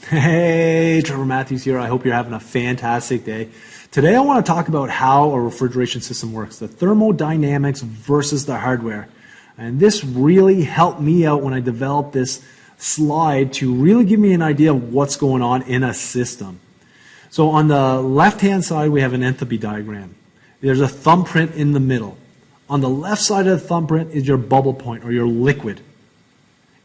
Hey, Trevor Matthews here. I hope you're having a fantastic day. Today I want to talk about how a refrigeration system works, the thermodynamics versus the hardware. And this really helped me out when I developed this slide to really give me an idea of what's going on in a system. So on the left-hand side, we have an enthalpy diagram. There's a thumbprint in the middle. On the left side of the thumbprint is your bubble point or your liquid.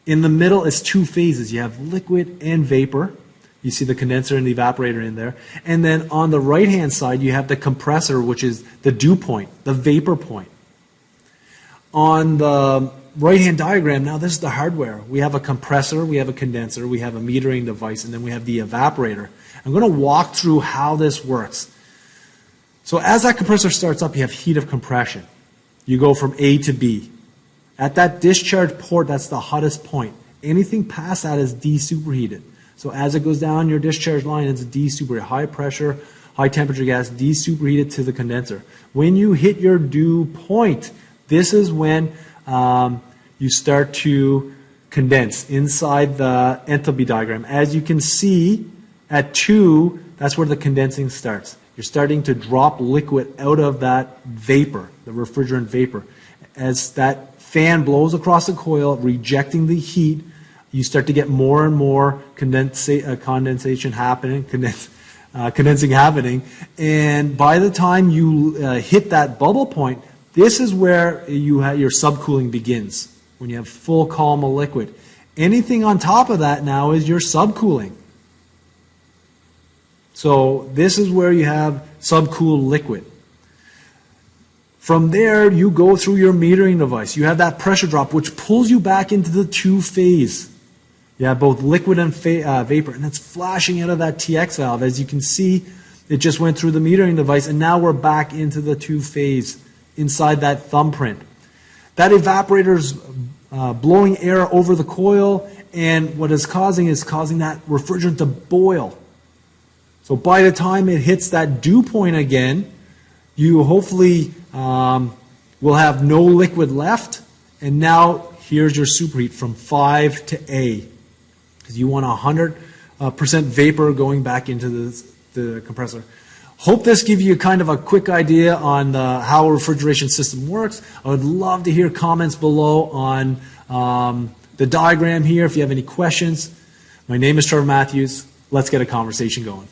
In the middle is two phases. You have liquid and vapor. You see the condenser and the evaporator in there. And then on the right-hand side, you have the compressor, which is the dew point, the vapor point. On the right-hand diagram, now this is the hardware. We have a compressor, we have a condenser, we have a metering device, and then we have the evaporator. I'm going to walk through how this works. So as that compressor starts up, you have heat of compression. You go from A to B. At that discharge port, that's the hottest point. Anything past that is de-superheated. So as it goes down your discharge line, it's de-superheated. High pressure, high temperature gas, de-superheated to the condenser. When you hit your dew point, this is when you start to condense inside the enthalpy diagram. As you can see, at 2, that's where the condensing starts. You're starting to drop liquid out of that vapor, the refrigerant vapor. As that fan blows across the coil, rejecting the heat, you start to get more and more condensation happening, condensing happening. And by the time you hit that bubble point, this is where your subcooling begins, when you have full column of liquid. Anything on top of that now is your subcooling. So this is where you have subcooled liquid. From there, you go through your metering device. You have that pressure drop, which pulls you back into the two-phase. You have both liquid and vapor, and it's flashing out of that TX valve. As you can see, it just went through the metering device, and now we're back into the two-phase inside that thumbprint. That evaporator's blowing air over the coil, and what it's causing is causing that refrigerant to boil. So by the time it hits that dew point again, you hopefully will have no liquid left, and now here's your superheat from 5 to A, because you want 100% vapor going back into the compressor. Hope this gives you kind of a quick idea on how a refrigeration system works. I would love to hear comments below on the diagram here if you have any questions. My name is Trevor Matthews. Let's get a conversation going.